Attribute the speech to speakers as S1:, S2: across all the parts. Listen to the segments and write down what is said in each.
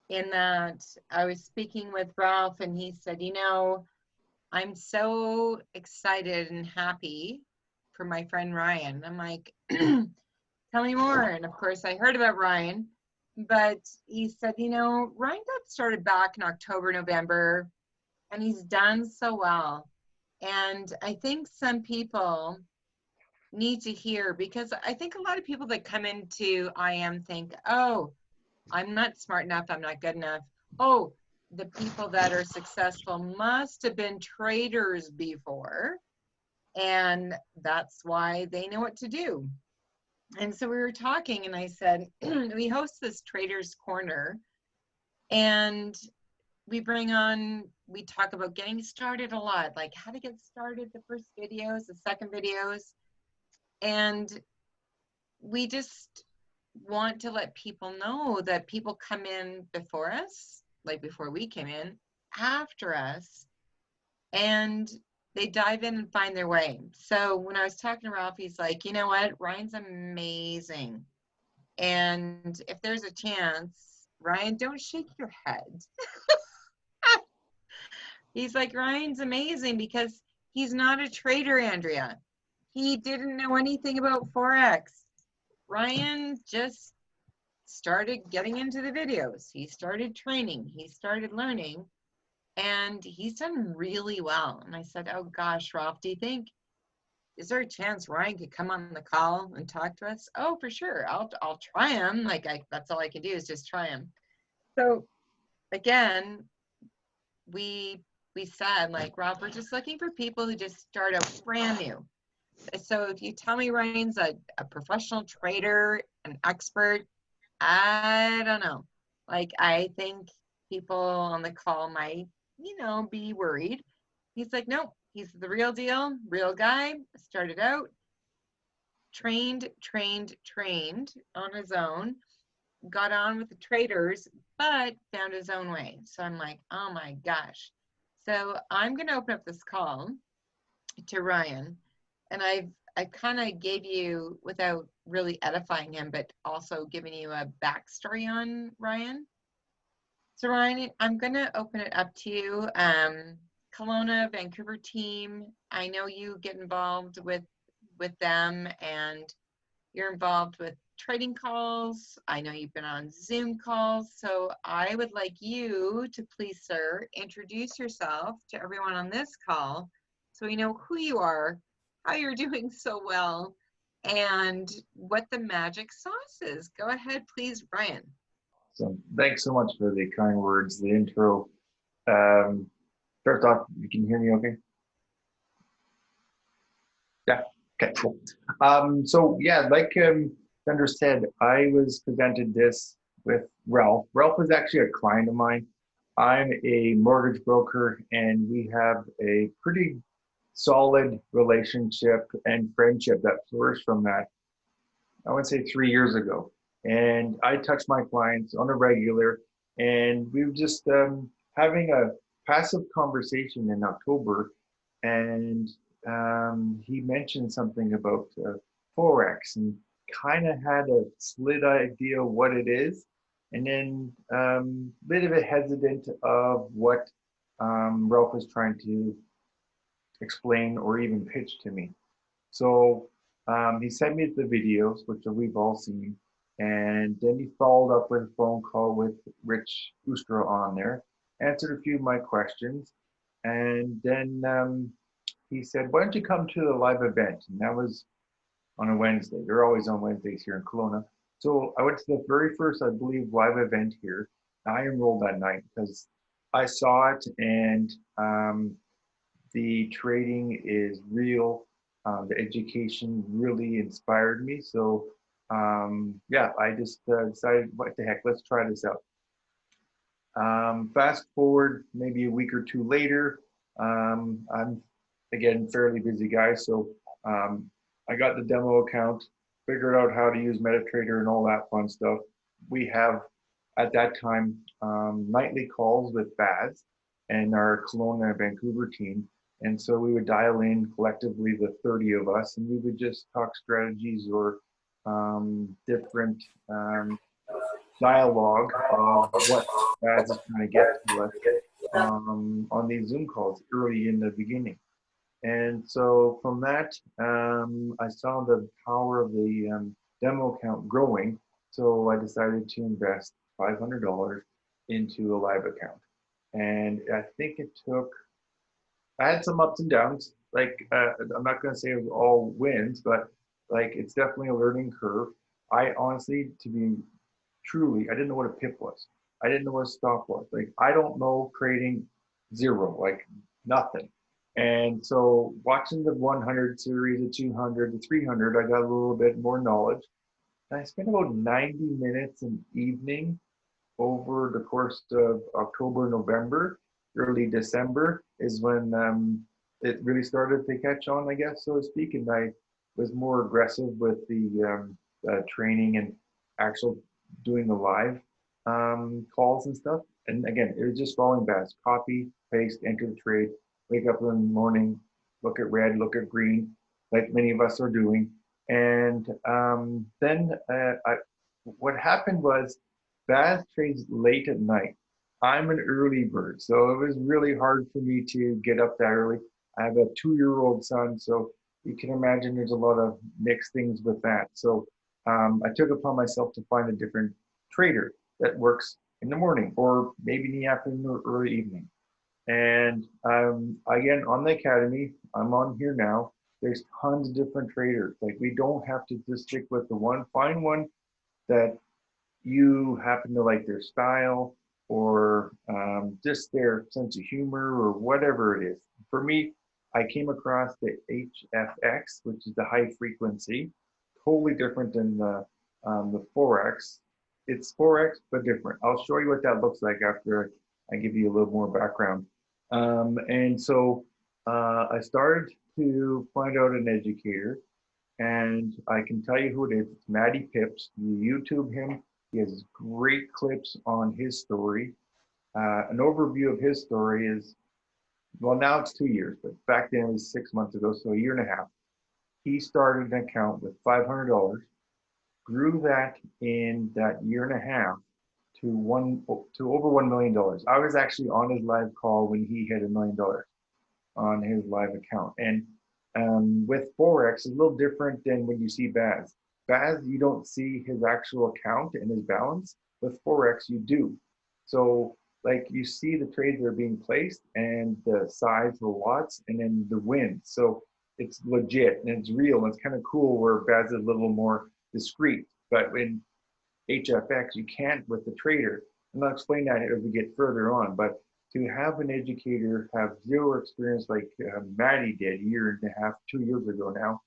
S1: in that I was speaking with Ralph and he said, you know, I'm so excited and happy for my friend Ryan. I'm like, tell me more. And of course, I heard about Ryan, but he said, you know, Ryan got started back in October, November, and he's done so well. And I think some people need to hear, because I think a lot of people that come into IM think, oh, I'm not smart enough, I'm not good enough. Oh, the people that are successful must have been traders before, and that's why they know what to do. And so we were talking, and I said, we host this Traders Corner, and we talk about getting started a lot, like how to get started, the first videos, the second videos. And we just want to let people know that people come in before us, like before we came in, after us, and they dive in and find their way. So when I was talking to Ralph, he's like, you know what? Ryan's amazing. And if there's a chance, Ryan, don't shake your head. He's like, Ryan's amazing because he's not a trader, Andrea. He didn't know anything about Forex. Ryan just started getting into the videos. He started training. He started learning. And he's done really well. And I said, oh gosh, Ralph, do you think, is there a chance Ryan could come on the call and talk to us? Oh, for sure. I'll try him. Like that's all I can do is just try him. So again, we said, like, Rob, we're just looking for people who just start out brand new. So if you tell me Ryan's a professional trader, an expert, I don't know. Like, I think people on the call might, you know, be worried. He's like, nope, he's the real deal, real guy. Started out, trained on his own, got on with the traders, but found his own way. So I'm like, oh my gosh. So I'm going to open up this call to Ryan, and I kind of gave you, without really edifying him, but also giving you a backstory on Ryan. So Ryan, I'm going to open it up to you. Kelowna, Vancouver team, I know you get involved with them, and you're involved with trading calls. I know you've been on Zoom calls. So I would like you to please, sir, introduce yourself to everyone on this call so we know who you are, how you're doing so well, and what the magic sauce is. Go ahead, please, Ryan.
S2: So thanks so much for the kind words, the intro. Um, First off, you can hear me okay? Yeah, okay, cool. So yeah, like Thunder said, I was presented this with Ralph. Ralph is actually a client of mine. I'm a mortgage broker, and we have a pretty solid relationship and friendship that flourished from that, I would say 3 years ago. And I touch my clients on a regular, and we were just having a passive conversation in October, and he mentioned something about Forex and kind of had a slight idea what it is, and then a bit of a hesitant of what Ralph was trying to explain or even pitch to me. So he sent me the videos, which we've all seen, and then he followed up with a phone call with Rich Ustra on there, answered a few of my questions, and then he said, "Why don't you come to the live event?" And that was on a Wednesday. They're always on Wednesdays here in Kelowna. So I went to the very first, I believe, live event here. I enrolled that night because I saw it, and the trading is real. The education really inspired me. So yeah, I just decided, what the heck, let's try this out. Fast forward maybe a week or two later, I'm again fairly busy guy, so I got the demo account, figured out how to use MetaTrader and all that fun stuff. We have at that time nightly calls with Baz and our Kelowna and Vancouver team. And so we would dial in collectively, the 30 of us, and we would just talk strategies or different dialogue of what Baz is trying to get to us on these Zoom calls early in the beginning. And so from that, I saw the power of the demo account growing. So I decided to invest $500 into a live account. And I think it took, I had some ups and downs. Like, I'm not going to say it was all wins, but like, it's definitely a learning curve. I honestly, to be truly, I didn't know what a pip was. I didn't know what a stop was. Like, I don't know trading zero, like nothing. And so watching the 100 series, the 200, the 300, I got a little bit more knowledge. And I spent about 90 minutes an evening over the course of October, November, early December is when it really started to catch on, I guess, so to speak. And I was more aggressive with the training and actual doing the live calls and stuff. And again, it was just following Baz, copy, paste, enter the trade, wake up in the morning, look at red, look at green, like many of us are doing. And then what happened was Baz trades late at night. I'm an early bird, so it was really hard for me to get up that early. I have a 2-year-old son, so you can imagine there's a lot of mixed things with that. So I took upon myself to find a different trader that works in the morning or maybe in the afternoon or early evening. And again, on the academy, I'm on here now. There's tons of different traders. Like, we don't have to just stick with the one. Find one that you happen to like their style or just their sense of humor or whatever it is. For me, I came across the HFX, which is the high frequency, totally different than the Forex. It's Forex, but different. I'll show you what that looks like after I give you a little more background. And so I started to find out an educator, and I can tell you who it is. It's Matty Pips. You YouTube him. He has great clips on his story. An overview of his story is, well, now it's 2 years, but back then it was 6 months ago, so a year and a half. He started an account with $500, grew that in that year and a half to over $1 million. I was actually on his live call when he hit $1 million on his live account. And with Forex, it's a little different than when you see Baz. Baz, you don't see his actual account and his balance. With Forex, you do. So, like, you see the trades that are being placed and the size, the lots, and then the wins. So it's legit and it's real. And it's kind of cool where Baz is a little more discreet. But in HFX, you can't with the trader. And I'll explain that as we get further on. But to have an educator have zero experience like Maddie did a year and a half, 2 years ago now,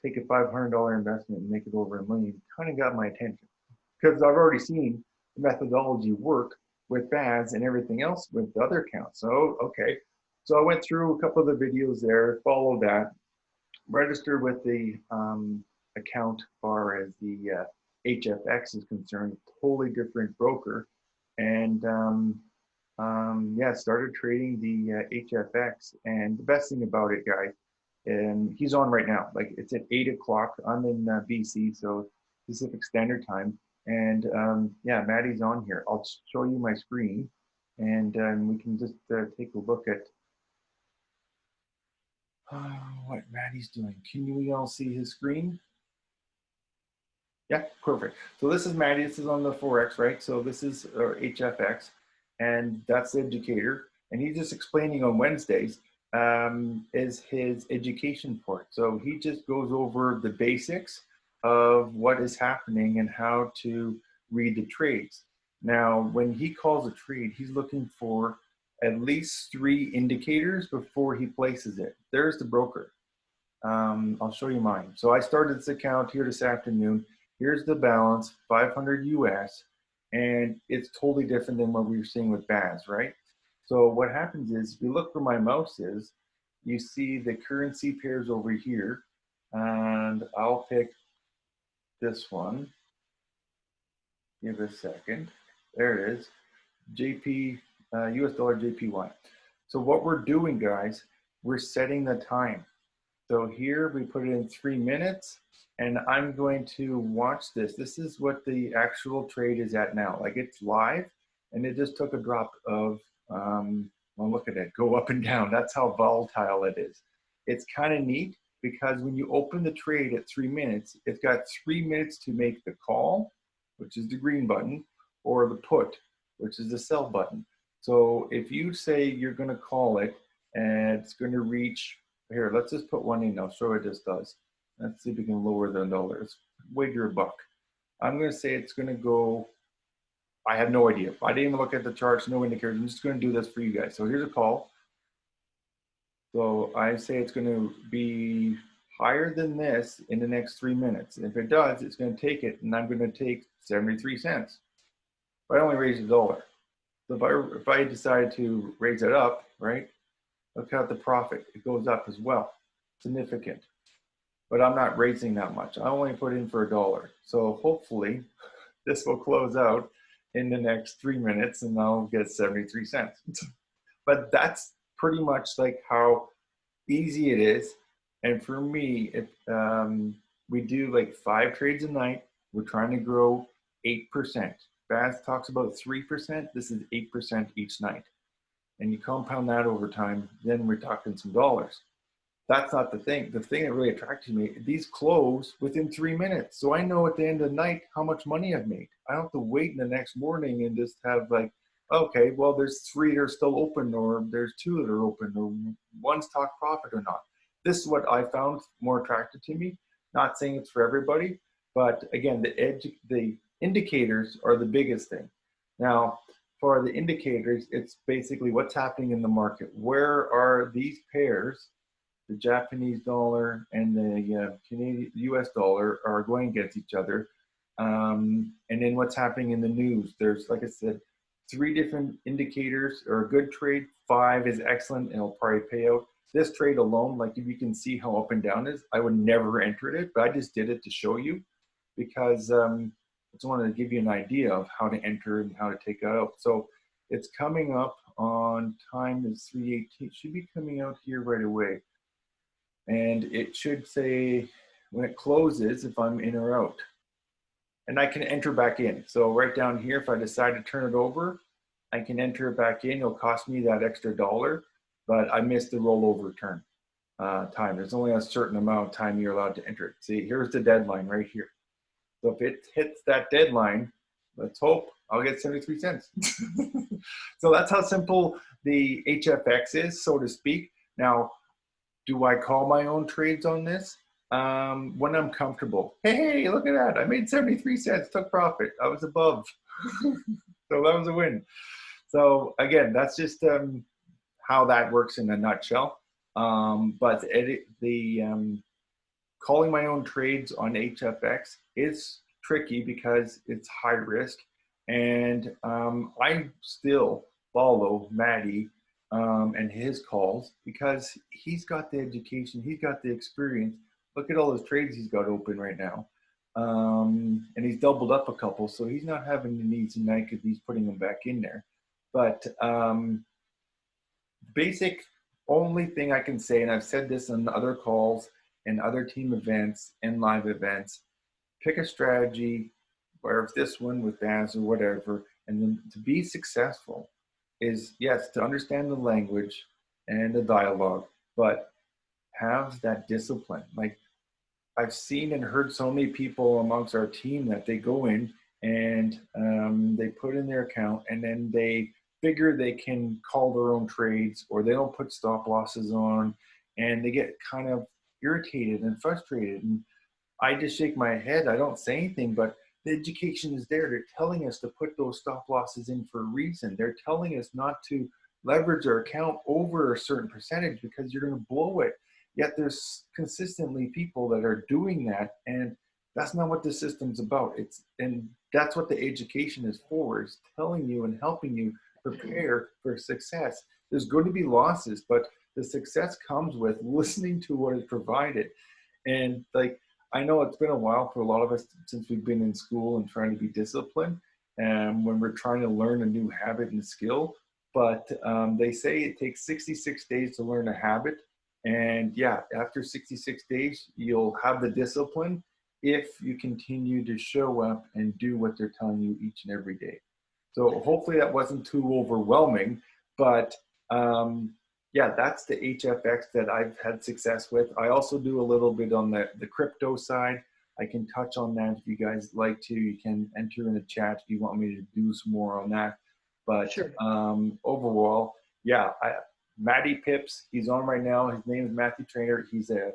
S2: take a $500 investment and make it over $1 million, kind of got my attention. Because I've already seen the methodology work with Baz and everything else with the other accounts. So, okay. So I went through a couple of the videos there, followed that, registered with the account as far as the HFX is concerned, totally different broker. And yeah, started trading the HFX. And the best thing about it, guys, and he's on right now. Like, it's at 8 o'clock. I'm in BC, so Pacific Standard Time. And yeah, Maddie's on here. I'll show you my screen, and we can just take a look at what Maddie's doing. Can we all see his screen? Yeah, perfect. So this is Maddie. This is on the Forex, right? So this is HFX, and that's the educator. And he's just explaining on Wednesdays is his education part. So he just goes over the basics of what is happening and how to read the trades. Now, when he calls a trade, he's looking for at least 3 indicators before he places it. There's the broker. I'll show you mine. So I started this account here this afternoon. Here's the balance, 500 US, and it's totally different than what we were seeing with Baz, right? So what happens is, if you look where my mouse is, you see the currency pairs over here, and I'll pick this one. Give it a second. There it is, JP, US dollar JPY. So what we're doing, guys, we're setting the time. So here we put it in 3 minutes, and I'm going to watch this. This is what the actual trade is at now. Like, it's live, and it just took a drop of, well, look at it, go up and down. That's how volatile it is. It's kind of neat because when you open the trade at 3 minutes, it's got 3 minutes to make the call, which is the green button, or the put, which is the sell button. So if you say you're going to call it and it's going to reach, here, let's just put one in. I'll show what this does. Let's see if we can lower the $1. Let's wager a buck. I'm going to say it's going to go, I have no idea. I didn't even look at the charts, no indicators. I'm just going to do this for you guys. So here's a call. So I say it's going to be higher than this in the next 3 minutes. If it does, it's going to take it, and I'm going to take 73 cents. But I only raised $1. So if I decide to raise it up, right, look at the profit. It goes up as well, significant. But I'm not raising that much. I only put in for $1. So hopefully this will close out in the next 3 minutes and I'll get 73 cents. But that's pretty much like how easy it is. And for me, if we do like 5 trades a night, we're trying to grow 8%. Baz talks about 3%. This is 8% each night. And you compound that over time, then we're talking some dollars. That's not the thing. The thing that really attracted me, these close within 3 minutes. So I know at the end of the night how much money I've made. I don't have to wait in the next morning and just have like, okay, well, there's 3 that are still open, or there's 2 that are open, or one's talk profit or not. This is what I found more attractive to me. Not saying it's for everybody, but again, the indicators are the biggest thing. Now, for the indicators, it's basically what's happening in the market. Where are these pairs, the Japanese dollar and the Canadian US dollar, are going against each other? And then what's happening in the news? There's, like I said, 3 different indicators are a good trade. 5 is excellent and it'll probably pay out. This trade alone, like if you can see how up and down is, I would never enter it, but I just did it to show you because I just wanted to give you an idea of how to enter and how to take it out. So it's coming up on time is 3:18. Should be coming out here right away. And it should say when it closes if I'm in or out. And I can enter back in. So right down here, if I decide to turn it over, I can enter it back in. It'll cost me that extra $1, but I missed the rollover turn time. There's only a certain amount of time you're allowed to enter it. See, here's the deadline right here. So if it hits that deadline, let's hope I'll get 73 cents. So that's how simple the HFX is, so to speak. Now, do I call my own trades on this? When I'm comfortable. Hey, look at that. I made 73 cents, took profit. I was above. So that was a win. So again, that's just how that works in a nutshell. But calling my own trades on HFX is tricky because it's high risk. And I still follow Maddie and his calls because he's got the education, he's got the experience. Look at all his trades he's got open right now. And he's doubled up a couple, so he's not having the needs tonight because he's putting them back in there. But basic only thing I can say, and I've said this on other calls and other team events and live events, pick a strategy, where if this one with Baz or whatever, and then to be successful is, yes, to understand the language and the dialogue, but have that discipline. Like I've seen and heard so many people amongst our team that they go in and they put in their account and then they figure they can call their own trades, or they don't put stop losses on, and they get kind of irritated and frustrated. And I just shake my head. I don't say anything, but the education is there. They're telling us to put those stop losses in for a reason. They're telling us not to leverage our account over a certain percentage because you're going to blow it. Yet there's consistently people that are doing that, and that's not what the system's about. And that's what the education is for, is telling you and helping you prepare for success. There's going to be losses, but the success comes with listening to what is provided. And like, I know it's been a while for a lot of us since we've been in school and trying to be disciplined, and when we're trying to learn a new habit and skill. But they say it takes 66 days to learn a habit. And yeah, after 66 days, you'll have the discipline if you continue to show up and do what they're telling you each and every day. So hopefully that wasn't too overwhelming, but yeah, that's the HFX that I've had success with. I also do a little bit on the crypto side. I can touch on that if you guys like to. You can enter in the chat if you want me to do some more on that. But
S3: Sure.
S2: overall, yeah, Matty Pips, he's on right now. His name is Matthew Trainer. He's a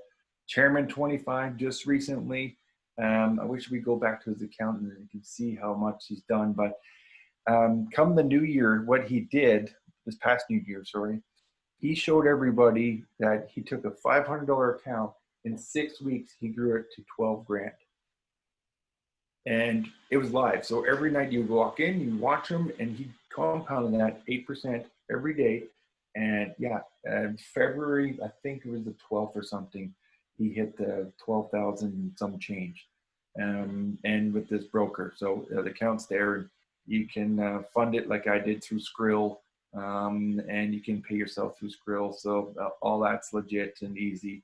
S2: Chairman 25 just recently. I wish we go back to his account and you can see how much he's done. But come the new year, what he did, this past new year, sorry, he showed everybody that he took a $500 account. In 6 weeks, he grew it to 12 grand. And it was live. So every night you walk in, you watch him, and he compounded that 8% every day. And yeah, February, I think it was the 12th or something, he hit the 12,000 some change. And with this broker. So the account's there. You can fund it like I did through Skrill. And you can pay yourself through Skrill. So all that's legit and easy.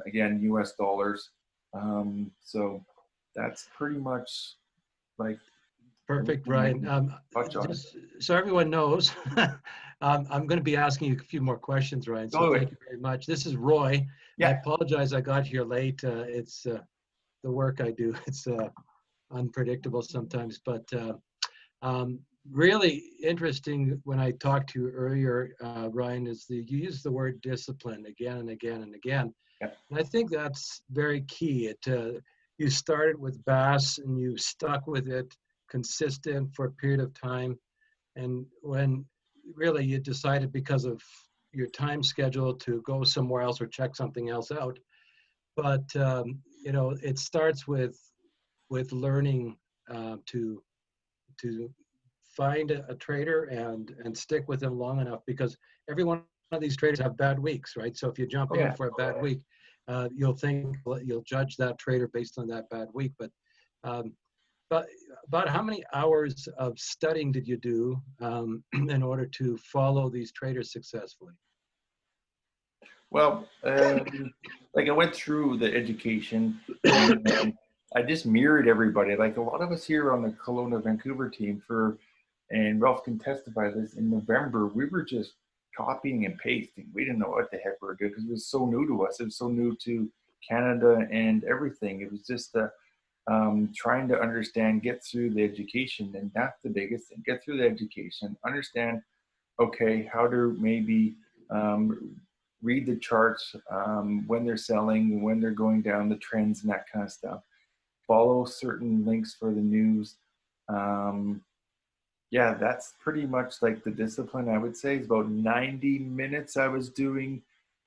S2: Again, US dollars. So that's pretty much like
S3: Perfect, Ryan. Just so everyone knows, I'm going to be asking you a few more questions, Ryan. So thank you very much. This is Roy. Yeah. I apologize I got here late. It's the work I do. It's unpredictable sometimes, but really interesting when I talked to you earlier, Ryan, is you use the word discipline again and again and again. Yeah. And I think that's very key. You started with Bass and you stuck with it consistent for a period of time. And when really you decided because of your time schedule to go somewhere else or check something else out. But, you know, it starts with learning to find a trader and stick with them long enough, because every one of these traders have bad weeks, right? So if you jump in for a bad week, you'll judge that trader based on that bad week. But about how many hours of studying did you do in order to follow these traders successfully?
S2: Well, like I went through the education and I just mirrored everybody. Like a lot of us here on the Kelowna, Vancouver team and Ralph can testify this, in November, we were just copying and pasting. We didn't know what the heck we were doing because it was so new to us. It was so new to Canada and everything. It was just trying to understand, get through the education. And that's the biggest thing. Get through the education, understand, okay, how to maybe read the charts when they're selling, when they're going down, the trends and that kind of stuff. Follow certain links for the news. Yeah, that's pretty much like the discipline, I would say. It's about 90 minutes I was doing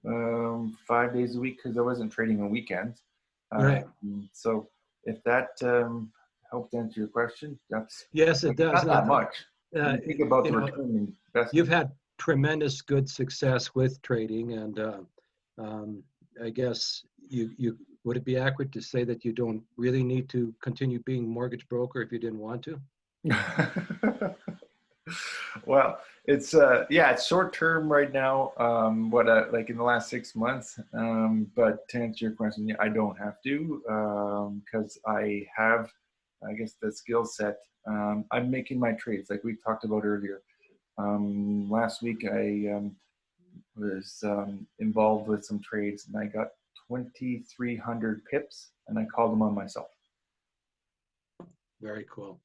S2: 5 days a week because I wasn't trading on weekends.
S3: Right.
S2: So if that helped answer your question, that's
S3: yes, it does.
S2: Not that much. Think about the return investment.
S3: You've had tremendous good success with trading, and I guess you would it be accurate to say that you don't really need to continue being mortgage broker if you didn't want to?
S2: Well, it's it's short term right now. Like in the last 6 months. But to answer your question, yeah, I don't have to because I have, I guess, the skill set. I'm making my trades like we talked about earlier. Last week I was involved with some trades and I got 2,300 pips and I called them on myself.
S3: Very cool.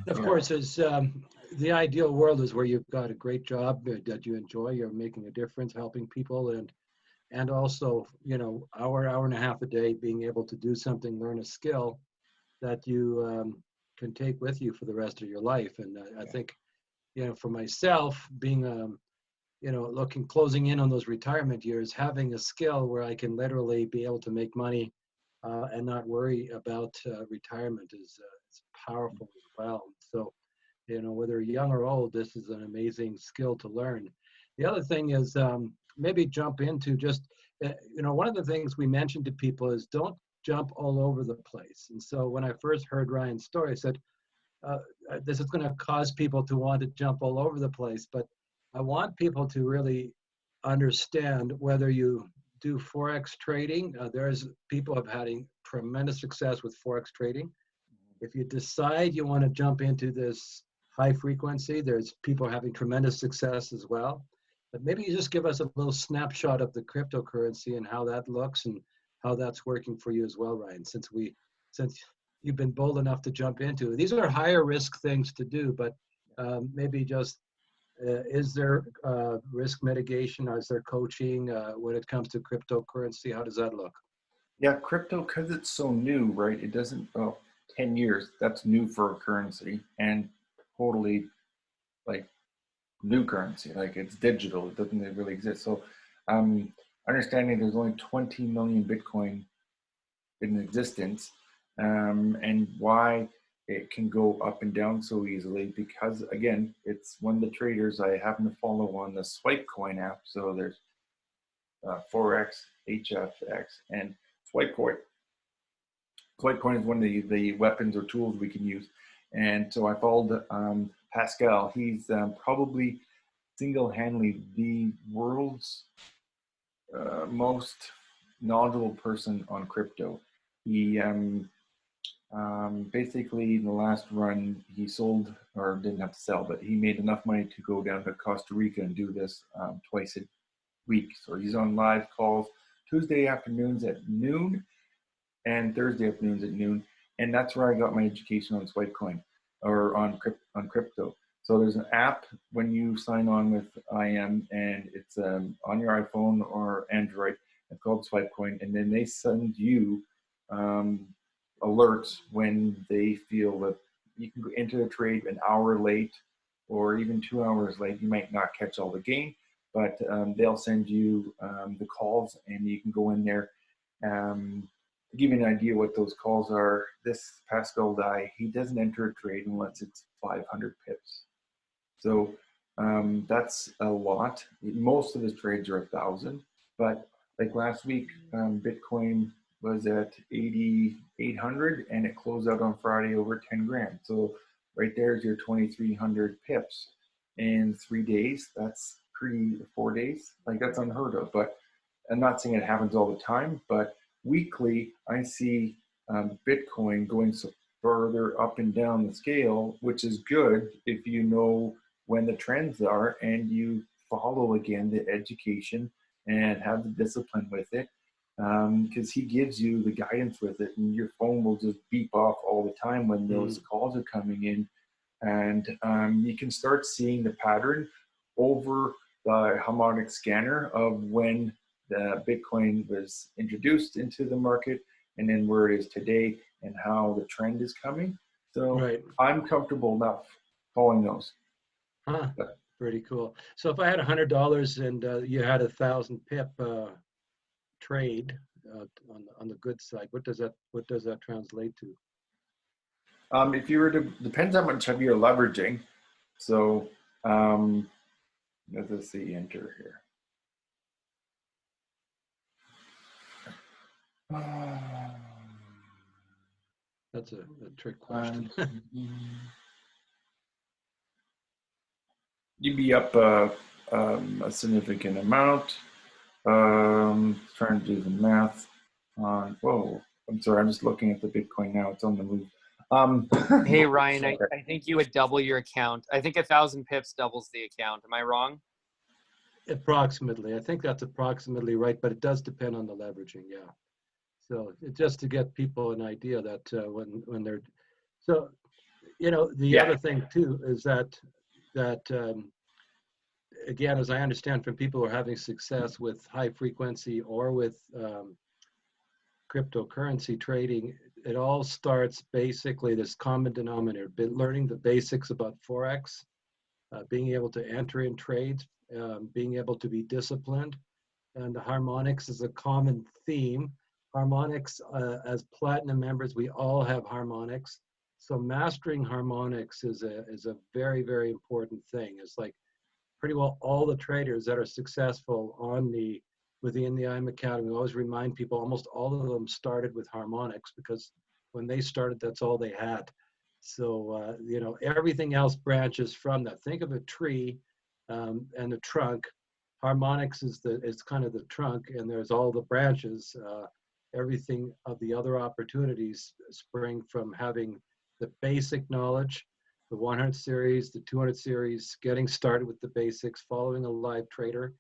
S3: Of course, as the ideal world is where you've got a great job that you enjoy, you're making a difference, helping people, and also, you know, hour and a half a day, being able to do something, learn a skill that you can take with you for the rest of your life. And I think, you know, for myself, being you know, closing in on those retirement years, having a skill where I can literally be able to make money and not worry about retirement is powerful as well. So, you know, whether young or old, this is an amazing skill to learn. The other thing is maybe jump into just, you know, one of the things we mentioned to people is don't jump all over the place. And so when I first heard Ryan's story, I said, this is going to cause people to want to jump all over the place. But I want people to really understand whether you do Forex trading. There's people have had tremendous success with Forex trading. If you decide you want to jump into this high frequency, there's people having tremendous success as well. But maybe you just give us a little snapshot of the cryptocurrency and how that looks and how that's working for you as well, Ryan, since you've been bold enough to jump into it. These are higher risk things to do, but maybe just is there risk mitigation? Is there coaching when it comes to cryptocurrency? How does that look?
S2: Yeah, crypto, because it's so new, right? It doesn't, 10 years, that's new for a currency and totally like new currency. Like it's digital, it doesn't really exist. So understanding there's only 20 million Bitcoin in existence, and why it can go up and down so easily, because again, it's one of the traders I happen to follow on the Swipe Coin app. So there's Forex, HFX, and Swipe Coin. Swipe Coin is one of the weapons or tools we can use. And so I followed Pascal. He's probably single-handedly the world's most knowledgeable person on crypto. He basically in the last run, he sold, or didn't have to sell, but he made enough money to go down to Costa Rica and do this twice a week. So he's on live calls Tuesday afternoons at noon and Thursday afternoons at noon. And that's where I got my education on Swipe Coin, or on crypto. So there's an app when you sign on with IM, and it's on your iPhone or Android. It's called Swipe Coin, and then they send you alerts when they feel that you can enter the trade an hour late or even 2 hours late. You might not catch all the game, but they'll send you the calls, and you can go in there. To give you an idea what those calls are, this Pascal guy, he doesn't enter a trade unless it's 500 pips. So that's a lot. Most of his trades are 1,000, but like last week, Bitcoin was at 8,800 and it closed out on Friday over 10 grand. So right there's your 2,300 pips in 3 days. That's 4 days. Like that's unheard of. But I'm not saying it happens all the time, but weekly I see Bitcoin going so further up and down the scale, which is good if you know when the trends are and you follow again the education and have the discipline with it, because he gives you the guidance with it, and your phone will just beep off all the time when those calls are coming in, and you can start seeing the pattern over the harmonic scanner of when the Bitcoin was introduced into the market and then where it is today and how the trend is coming. So
S3: Right.
S2: I'm comfortable enough following those.
S3: Huh. Pretty cool. So if I had $100 and you had 1,000 pip trade on the good side, what does that translate to?
S2: If you were to, depends how much of you're leveraging. So let's see, enter here.
S3: That's a trick question.
S2: You'd be up a significant amount. Trying to do the math on, whoa, I'm sorry, I'm just looking at the Bitcoin now. It's on the move.
S4: Hey, Ryan, I think you would double your account. I think 1,000 pips doubles the account. Am I wrong?
S3: Approximately. I think that's approximately right, but it does depend on the leveraging, yeah. So just to get people an idea that when they're, so, you know, the other thing too is that again, as I understand from people who are having success with high frequency or with cryptocurrency trading, it all starts basically this common denominator, learning the basics about Forex, being able to enter in trades, being able to be disciplined, and the harmonics is a common theme. Harmonics, as platinum members, we all have harmonics. So mastering harmonics is a very, very important thing. It's like pretty well all the traders that are successful within the IM Academy, we always remind people almost all of them started with harmonics, because when they started, that's all they had. So, you know, everything else branches from that. Think of a tree and the trunk. Harmonics is kind of the trunk, and there's all the branches. everything of the other opportunities spring from having the basic knowledge, the 100 series, the 200 series, getting started with the basics, following a live trader.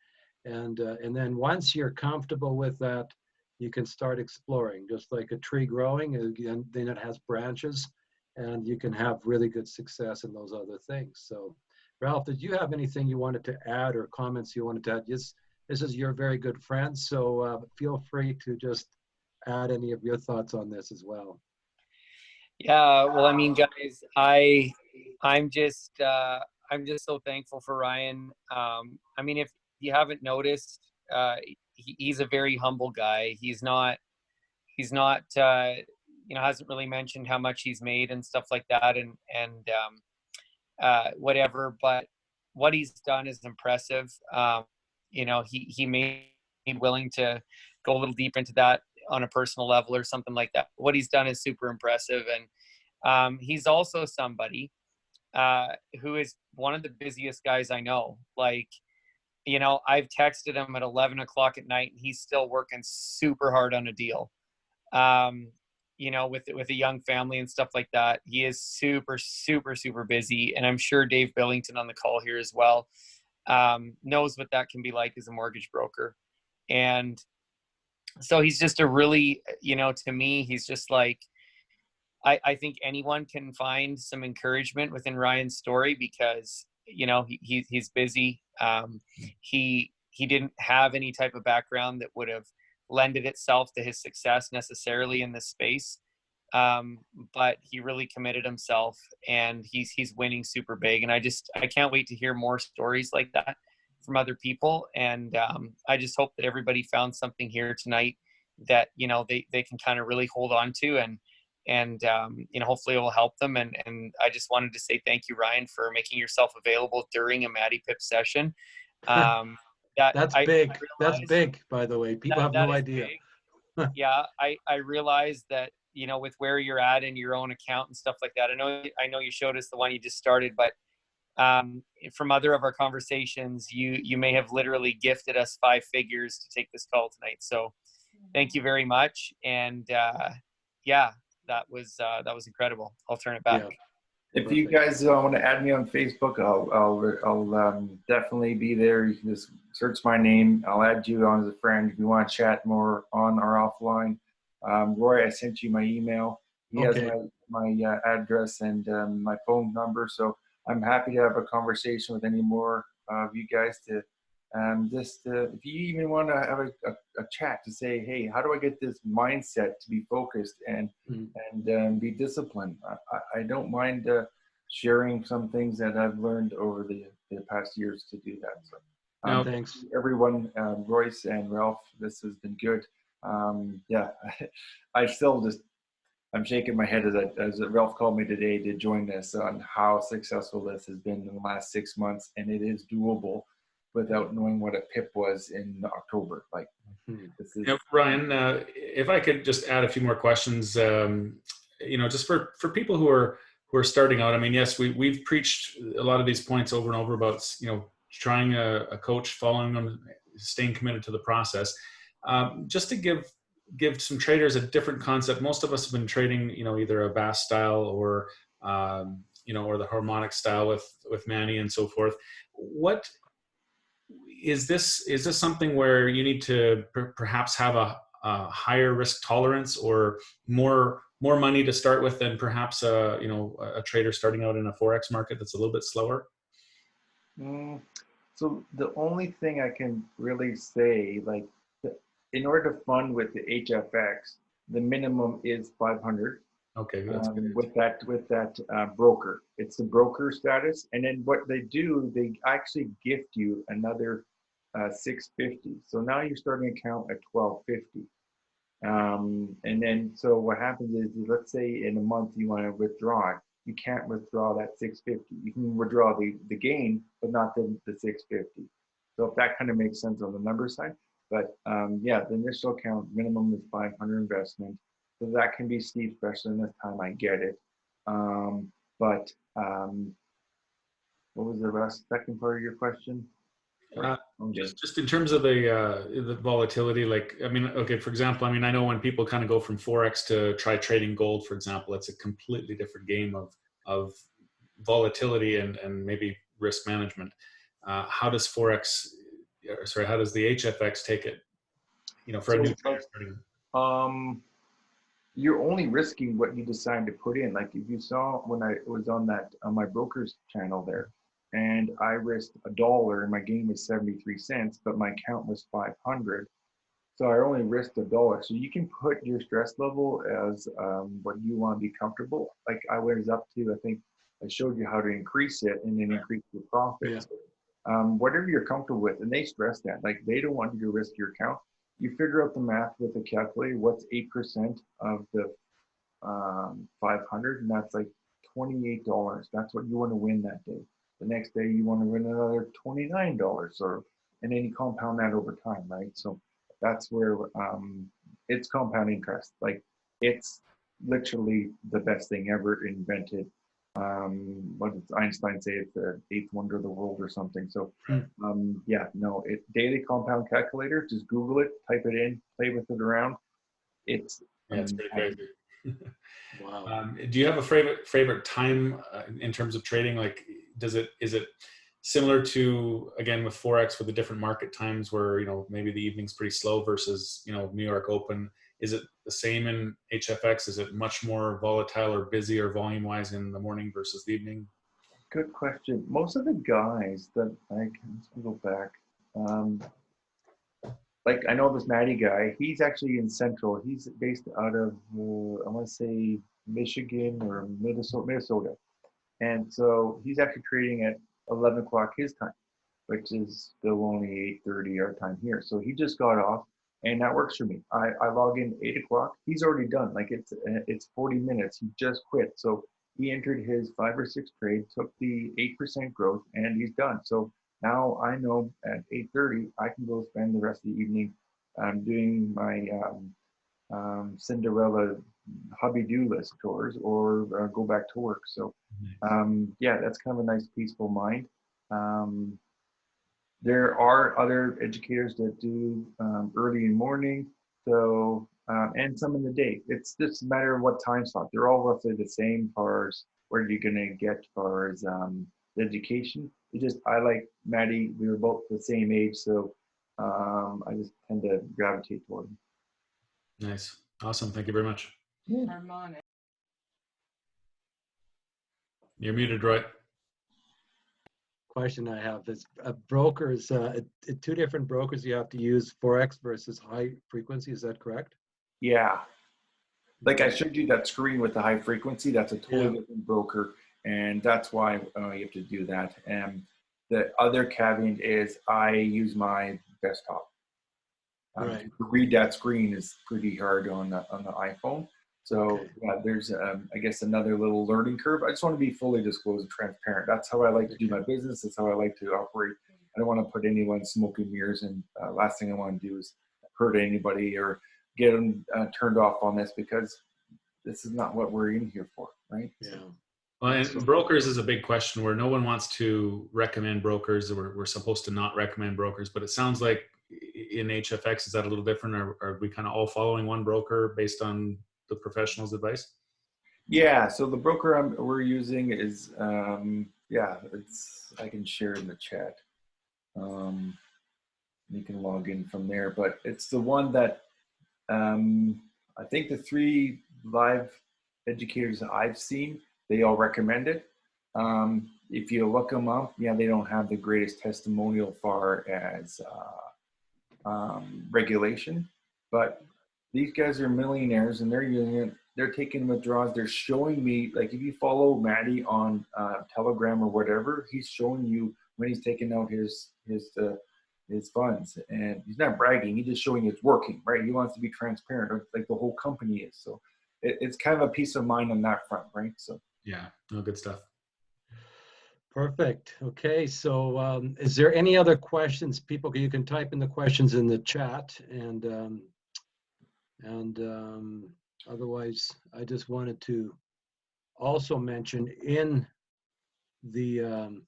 S3: And then once you're comfortable with that, you can start exploring, just like a tree growing, and then it has branches, and you can have really good success in those other things. So, Ralph, did you have anything you wanted to add or comments you wanted to add? Yes, this is your very good friend, so feel free to just add any of your thoughts on this as well.
S4: Yeah, well, I mean, guys, I'm just so thankful for Ryan. I mean, if you haven't noticed, he's a very humble guy. He's not hasn't really mentioned how much he's made and stuff like that, and whatever. But what he's done is impressive. He made willing to go a little deep into that on a personal level or something like that. What he's done is super impressive, and he's also somebody who is one of the busiest guys I know. Like, I've texted him at 11 o'clock at night, and he's still working super hard on a deal. With a young family and stuff like that. He is super, super, super busy. And I'm sure Dave Billington on the call here as well knows what that can be like as a mortgage broker. And so he's just a really, to me, he's just like, I think anyone can find some encouragement within Ryan's story because, he's busy. He didn't have any type of background that would have lended itself to his success necessarily in this space. But he really committed himself, and he's winning super big. And I can't wait to hear more stories like that from other people. And I just hope that everybody found something here tonight that, they can kind of really hold on to, and hopefully it will help them. And I just wanted to say thank you, Ryan, for making yourself available during a Matty Pip session.
S3: That's big. That's big, by the way. People have no idea.
S4: Yeah, I realize that, with where you're at in your own account and stuff like that. I know you showed us the one you just started, but from other of our conversations, you may have literally gifted us 5 figures to take this call tonight. So thank you very much. And yeah, that was incredible. I'll turn it back. Yeah.
S2: If you guys want to add me on Facebook, I'll definitely be there. You can just search my name. I'll add you on as a friend if you want to chat more on or offline. Roy, I sent you my email. He has my address and my phone number. So I'm happy to have a conversation with any more of you guys to if you even want to have a chat to say, hey, how do I get this mindset to be focused and be disciplined? I don't mind sharing some things that I've learned over the past years to do that. So
S3: thanks
S2: everyone, Royce and Ralph, this has been good. Yeah, I'm shaking my head as Ralph called me today to join this on how successful this has been in the last 6 months, and it is doable without knowing what a PIP was in October. Like, this is
S5: Ryan, if I could just add a few more questions, just for people who are starting out. I mean, yes, we've preached a lot of these points over and over about, trying a coach, following them, staying committed to the process. Just to give some traders a different concept. Most of us have been trading, either a VAS style or, or the harmonic style with Manny and so forth. What is this something where you need to perhaps have a higher risk tolerance or more money to start with than perhaps a trader starting out in a Forex market that's a little bit slower?
S2: So the only thing I can really say, like, in order to fund with the HFX, the minimum is 500.
S5: Okay, that's good.
S2: With that broker. It's the broker status, and then what they do, they actually gift you another 650. So now you're starting an account at 1250. And then so what happens is, let's say in a month you want to withdraw it. You can't withdraw that 650. You can withdraw the gain, but not the 650. So if that kind of makes sense on the number side. But yeah, the initial account minimum is 500 investment. So that can be steep, especially in this time. I get it. But what was the second part of your question?
S5: Just in terms of the volatility, like, I mean, okay, for example, I mean, I know when people kind of go from Forex to try trading gold, for example, it's a completely different game of volatility and maybe risk management. How does how does the HFX take it, for a new trader starting?
S2: You're only risking what you decide to put in. Like if you saw when I was on my broker's channel there, and I risked $1 and my gain was 73 cents, but my count was 500. So I only risked $1. So you can put your stress level as what you want to be comfortable. Like I was up to, I think I showed you how to increase it and then increase your profits. Whatever you're comfortable with, and they stress that. Like they don't want you to risk your account. You figure out the math with a calculator. What's 8% of the 500, and that's like $28. That's what you want to win that day. The next day you want to win another $29, and then you compound that over time, right? So that's where it's compound interest. Like it's literally the best thing ever invented. What did Einstein say? It's the eighth wonder of the world or something. So daily compound calculator, just Google it, type it in, play with it around. It's
S5: pretty crazy.
S3: Wow.
S5: Do you have a favorite time in terms of trading? Like, is it similar to, again, with Forex, with the different market times where, maybe the evening's pretty slow versus, New York Open? Is it the same in HFX? Is it much more volatile or busy or volume wise in the morning versus the evening?
S2: Good question. Most of the guys that let's go back. Like I know this Matty guy, he's actually in Central. He's based out of, I want to say Michigan or Minnesota. And so he's actually trading at 11 o'clock his time, which is still only 8:30 our time here. So he just got off and that works for me. I log in 8 o'clock. He's already done. Like it's 40 minutes. He just quit. So he entered his 5 or 6 trade, took the 8% growth, and he's done. So now I know at 8:30 I can go spend the rest of the evening doing my Cinderella hubby-do list chores or go back to work. So that's kind of a nice peaceful mind. There are other educators that do early in the morning, so and some in the day. It's just a matter of what time slot. They're all roughly the same as far as where you're gonna get as far as education. I like Maddie. We were both the same age, so I just tend to gravitate toward him.
S5: Nice, awesome. Thank you very much.
S1: Harmonic.
S5: You're muted, Roy.
S3: Question I have is brokers, two different brokers you have to use, Forex versus High Frequency. Is that correct?
S2: Yeah. Like I showed you that screen with the High Frequency, that's a totally different broker. And that's why you have to do that. And the other caveat is I use my desktop.
S3: Right.
S2: To read that screen is pretty hard on the iPhone. So there's, I guess, another little learning curve. I just want to be fully disclosed and transparent. That's how I like to do my business. That's how I like to operate. I don't want to put anyone smoke and mirrors, and last thing I want to do is hurt anybody or get them turned off on this, because this is not what we're in here for, right?
S3: Yeah.
S5: Well, and brokers is a big question where no one wants to recommend brokers, or we're supposed to not recommend brokers, but it sounds like in HFX, is that a little different? Or are we kind of all following one broker based on the professional's advice?
S2: Yeah, so the broker we're using is, I can share in the chat. You can log in from there, but it's the one that I think the 3 live educators that I've seen, they all recommend it. If you look them up, they don't have the greatest testimonial far as regulation, but these guys are millionaires and they're using it. They're taking withdrawals. They're showing me, like if you follow Maddie on Telegram or whatever, he's showing you when he's taking out his funds, and he's not bragging. He's just showing it's working, right? He wants to be transparent, like the whole company is. So it's kind of a peace of mind on that front, right? So
S5: good stuff.
S3: Perfect. Okay, so is there any other questions? People, you can type in the questions in the chat, and otherwise, I just wanted to also mention in the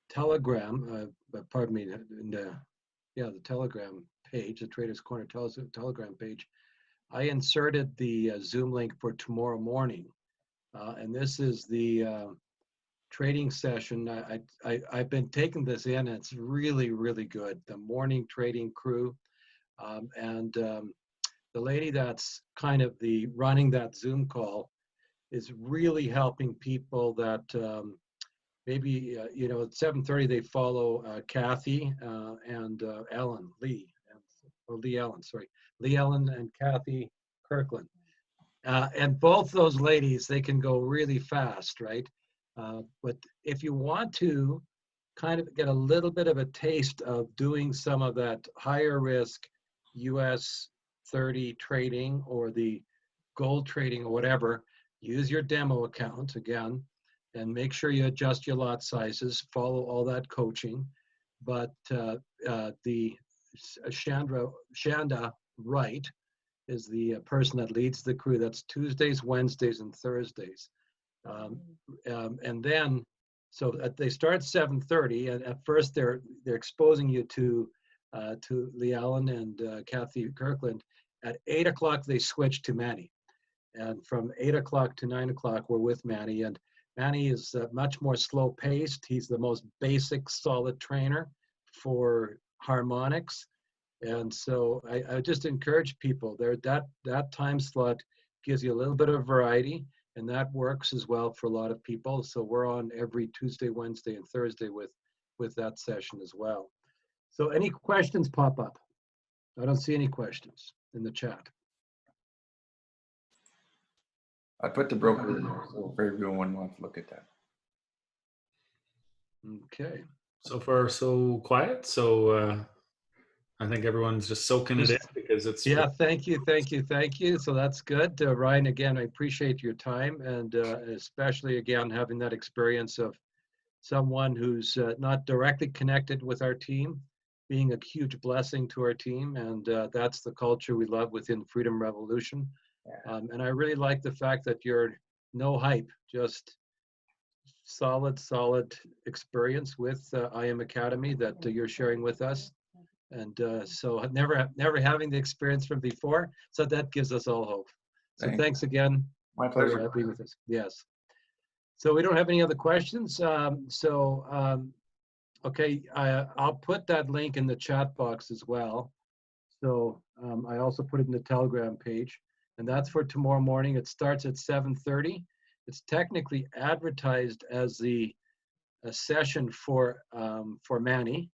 S3: Telegram, pardon me, the Telegram page, the Traders Corner Telegram page, I inserted the Zoom link for tomorrow morning. And this is the trading session. I've been taking this in, and it's really, really good. The morning trading crew. The lady that's kind of running that Zoom call is really helping people that maybe, at 7:30 they follow Kathy and Ellen Lee, or Lee Ellen, sorry. Lee Ellen and Kathy Kirkland. And both those ladies, they can go really fast, right? But if you want to kind of get a little bit of a taste of doing some of that higher risk US 30 trading or the gold trading or whatever, use your demo account again, and make sure you adjust your lot sizes, follow all that coaching. But the Shanda Wright is the person that leads the crew. That's Tuesdays, Wednesdays, and Thursdays. And then, so they start 7:30, and at first they're exposing you to Lee Allen and Kathy Kirkland. At 8 o'clock they switch to Manny, and from 8 o'clock to 9 o'clock we're with Manny. And Manny is much more slow paced. He's the most basic, solid trainer for harmonics. And so I just encourage people there, that time slot gives you a little bit of variety, and that works as well for a lot of people. So we're on every Tuesday, Wednesday, and Thursday with that session as well. So any questions pop up? I don't see any questions in the chat.
S2: I put the broker in there, so if everyone wants to look at that.
S3: Okay.
S5: So far, so quiet. So I think everyone's just soaking it in because it's.
S3: Yeah, thank you. So that's good. Ryan, again, I appreciate your time, and especially, again, having that experience of someone who's not directly connected with our team, being a huge blessing to our team. And that's the culture we love within Freedom Revolution. And I really like the fact that you're no hype, just solid experience with IM Academy that you're sharing with us. And so never having the experience from before, so that gives us all hope. So thanks again.
S2: My pleasure.
S3: For being with us. Yes. So we don't have any other questions. Okay, I'll put that link in the chat box as well. So I also put it in the Telegram page, and that's for tomorrow morning. It starts at 7:30. It's technically advertised as a session for Manny.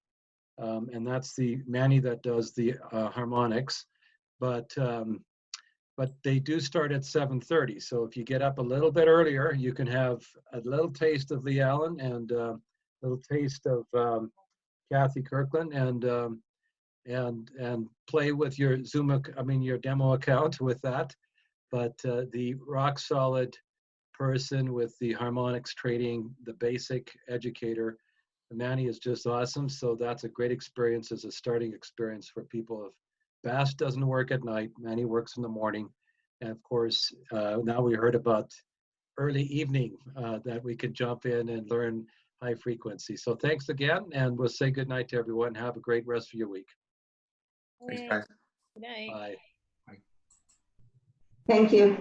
S3: And that's the Manny that does the harmonics, but they do start at 7:30. So if you get up a little bit earlier, you can have a little taste of Lee Allen and a little taste of Kathy Kirkland, and play with your your demo account with that. But the rock solid person with the harmonics trading, the basic educator, Manny is just awesome. So that's a great experience as a starting experience for people. If Bass doesn't work at night, Manny works in the morning. And of course, now we heard about early evening that we could jump in and learn high frequency. So thanks again, and we'll say good night to everyone. Have a great rest of your week.
S2: Thanks, guys.
S6: Good night.
S3: Bye.
S2: Bye.
S7: Thank you.